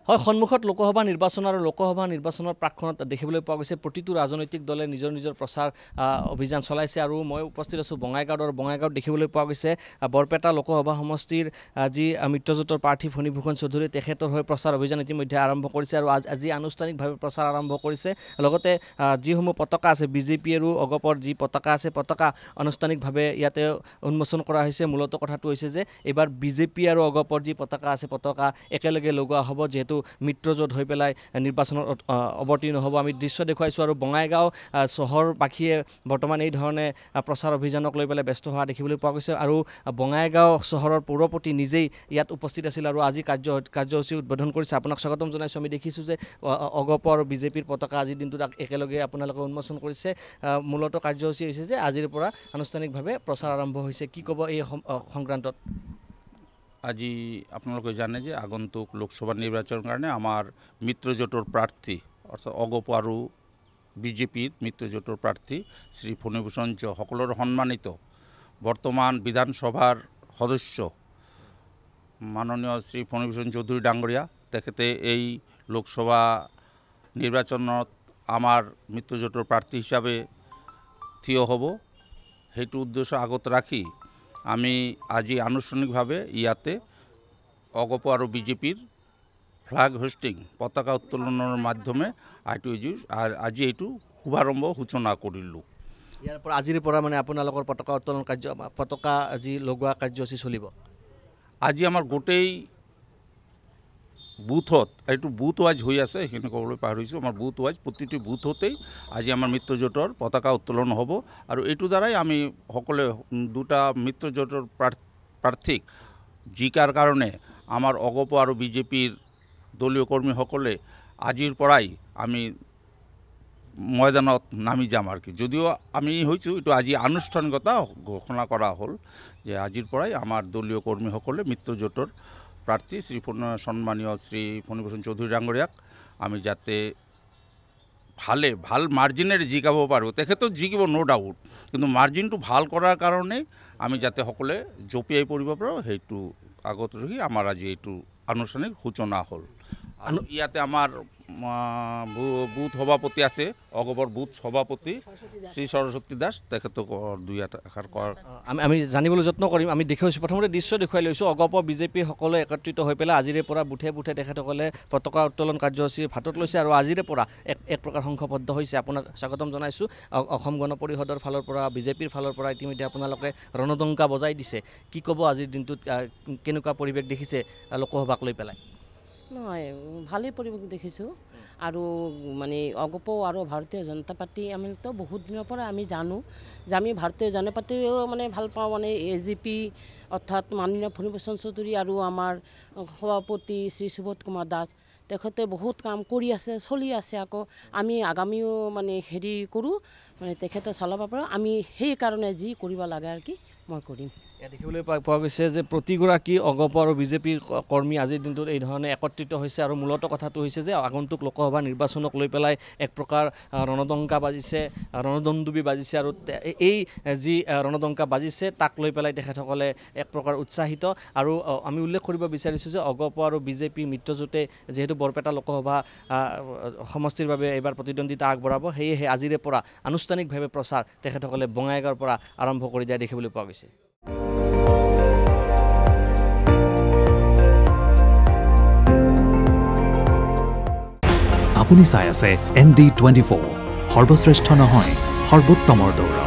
হয় সন্মুখত লোকসভা নিৰ্বাচন আৰু লোকসভা নিৰ্বাচনৰ প্ৰাক্ষণত দেখিবলৈ পোৱা গৈছে প্ৰতিটো ৰাজনৈতিক দলে নিজৰ নিজৰ প্ৰচাৰ অভিযান চলাইছে আৰু মই উপস্থিত আছোঁ বঙাইগাঁৱত দেখিবলৈ পোৱা গৈছে বৰপেটা লোকসভা সমষ্টিৰ যি মিত্ৰজোঁটৰ প্ৰাৰ্থী ফণীভূষণ চৌধুৰী তেখেতৰ হৈ প্ৰচাৰ অভিযান ইতিমধ্যে আৰম্ভ কৰিছে আৰু আজি আনুষ্ঠানিকভাৱে প্ৰচাৰ আৰম্ভ কৰিছে লগতে যিসমূহ পতাকা আছে বিজেপি আৰু অগপৰ যি পতাকা আছে পতাকা আনুষ্ঠানিকভাৱে ইয়াতে উন্মোচন কৰা হৈছে মূলতঃ কথাটো হৈছে যে এইবাৰ বিজেপি আৰু অগপৰ যি পতাকা আছে পতাকা একেলগে লগোৱা হ'ব যেহেতু মিত্ৰজোঁট হৈ পেলাই নিৰ্বাচনত অৱতীৰ্ণ হ'ব আমি দৃশ্য দেখুৱাইছোঁ আৰু বঙাইগাঁও চহৰবাসীয়ে বৰ্তমান এই ধৰণে প্ৰচাৰ অভিযানক লৈ পেলাই ব্যস্ত হোৱা দেখিবলৈ পোৱা গৈছে আৰু বঙাইগাঁও চহৰৰ পৌৰপতি নিজেই ইয়াত উপস্থিত আছিল আৰু আজি কাৰ্যসূচী উদ্বোধন কৰিছে আপোনাক স্বাগতম জনাইছোঁ আমি দেখিছোঁ যে অগপ আৰু বিজেপিৰ পতাকা আজিৰ দিনটোত একেলগে আপোনালোকে উন্মোচন কৰিছে মূলতঃ কাৰ্যসূচী হৈছে যে আজিৰ পৰা আনুষ্ঠানিকভাৱে প্ৰচাৰ আৰম্ভ হৈছে কি ক'ব এই সংক্ৰান্তত আজি আপোনালোকে জানে যে আগন্তুক লোকসভা নিৰ্বাচনৰ কাৰণে আমাৰ মিত্ৰজোঁটৰ প্ৰাৰ্থী অৰ্থাৎ অগপ আৰু বিজেপিৰ মিত্ৰজোঁটৰ প্ৰাৰ্থী শ্ৰী ফণীভূষণ সকলৰ সন্মানিত বৰ্তমান বিধানসভাৰ সদস্য মাননীয় শ্ৰী ফণীভূষণ চৌধুৰী ডাঙৰীয়া তেখেতে এই লোকসভা নিৰ্বাচনত আমাৰ মিত্ৰজোঁটৰ প্ৰাৰ্থী হিচাপে থিয় হ'ব সেইটো উদ্দেশ্য আগত ৰাখি আমি আজি আনুষ্ঠানিকভাৱে ইয়াতে অগপ আৰু বিজেপিৰ ফ্লাগ হোষ্টিং পতাকা উত্তোলনৰ মাধ্যমে আজি এইটো শুভাৰম্ভ সূচনা কৰিলোঁ ইয়াৰ পৰা আজিৰ পৰা মানে আপোনালোকৰ পতাকা উত্তোলন পতাকা আজি লগোৱা কাৰ্যসূচী চলিব আজি আমাৰ গোটেই বুথত এইটো বুথ ৱাইজ হৈ আছে সেইখিনি ক'বলৈ পাহৰিছোঁ আমাৰ বুথ ৱাইজ প্ৰতিটো বুথতেই আজি আমাৰ মিত্ৰজোঁটৰ পতাকা উত্তোলন হ'ব আৰু এইটো দ্বাৰাই আমি সকলোৱে দুটা মিত্ৰজোঁটৰ প্ৰাৰ্থীক জিকাৰ কাৰণে আমাৰ অগপ আৰু বিজেপিৰ দলীয় কৰ্মীসকলে আজিৰ পৰাই আমি ময়দানত নামি যাম আৰু কি যদিও আমি হৈছোঁ এইটো আজি আনুষ্ঠানিকতা ঘোষণা কৰা হ'ল যে আজিৰ পৰাই আমাৰ দলীয় কৰ্মীসকলে মিত্ৰজোঁটৰ প্ৰাৰ্থী সন্মানীয় শ্ৰী ফণীভূষণ চৌধুৰী ডাঙৰীয়াক আমি যাতে ভাল মাৰ্জিনেৰে জিকাব পাৰোঁ তেখেতক জিকিব ন' ডাউট কিন্তু মাৰ্জিনটো ভাল কৰাৰ কাৰণে আমি যাতে সকলোৱে জঁপিয়াই পৰিব পাৰোঁ সেইটো আগত ৰাখি আমাৰ আজি এইটো আনুষ্ঠানিক সূচনা হ'ল আৰু ইয়াতে আমাৰ বুথ সভাপতি আছে অগপৰ বুথ সভাপতি শ্ৰী সৰস্বতী দাস তেখেতক দুই এষাৰ আমি জানিবলৈ যত্ন কৰিম আমি দেখুৱাইছোঁ প্ৰথমতে দৃশ্য দেখুৱাই লৈছোঁ অগপ বিজেপি সকলোৱে একত্ৰিত হৈ পেলাই আজিৰে পৰা বুথে তেখেতসকলে পতাকা উত্তোলন কাৰ্যসূচী হাতত লৈছে আৰু আজিৰে পৰা এক প্ৰকাৰ সংঘবদ্ধ হৈছে আপোনাক স্বাগতম জনাইছোঁ অসম গণ পৰিষদৰ ফালৰ পৰা বিজেপিৰ ফালৰ পৰা ইতিমধ্যে আপোনালোকে ৰণদংকা বজাই দিছে কি ক'ব আজিৰ দিনটোত কেনেকুৱা পৰিৱেশ দেখিছে লোকসভাক লৈ পেলাই নহয় ভালেই পৰিৱেশ দেখিছোঁ আৰু মানে অগপ আৰু ভাৰতীয় জনতা পাৰ্টি আমিতো বহুত দিনৰ পৰা আমি জানো যে আমি ভাৰতীয় জনতা পাৰ্টিও মানে ভাল পাওঁ মানে AGP অৰ্থাৎ মাননীয় ফণীভূষণ চৌধুৰী আৰু আমাৰ সভাপতি শ্ৰী সুবোধ কুমাৰ দাস তেখেতে বহুত কাম কৰি আছে চলি আছে আকৌ আমি আগামীও মানে হেৰি কৰোঁ মানে তেখেতে চলাব পাৰোঁ আমি সেইকাৰণে যি কৰিব লাগে আৰু কি মই কৰিম দেখিবলৈ পোৱা গৈছে যে প্ৰতিগৰাকী অগপ আৰু বিজেপিৰ কৰ্মী আজিৰ দিনটোত এই ধৰণে একত্ৰিত হৈছে আৰু মূলতঃ কথাটো হৈছে যে আগন্তুক লোকসভা নিৰ্বাচনক লৈ পেলাই এক প্ৰকাৰ ৰণদংকা বাজিছে ৰণদন্দুবি বাজিছে আৰু এই যি ৰণদংকা বাজিছে তাক লৈ পেলাই তেখেতসকলে এক প্ৰকাৰ উৎসাহিত আৰু আমি উল্লেখ কৰিব বিচাৰিছোঁ যে অগপ আৰু বিজেপি মিত্ৰজোঁটে যিহেতু বৰপেটা লোকসভা সমষ্টিৰ বাবে এইবাৰ প্ৰতিদ্বন্দ্বিতা আগবঢ়াব সেয়েহে আজিৰে পৰা আনুষ্ঠানিকভাৱে প্ৰচাৰ তেখেতসকলে বঙাইগাঁৱৰ পৰা আৰম্ভ কৰি দিয়া দেখিবলৈ পোৱা গৈছে আপুনি চাই আছে ND24 সৰ্বশ্ৰেষ্ঠ নহয় সৰ্বোত্তমৰ দৌৰ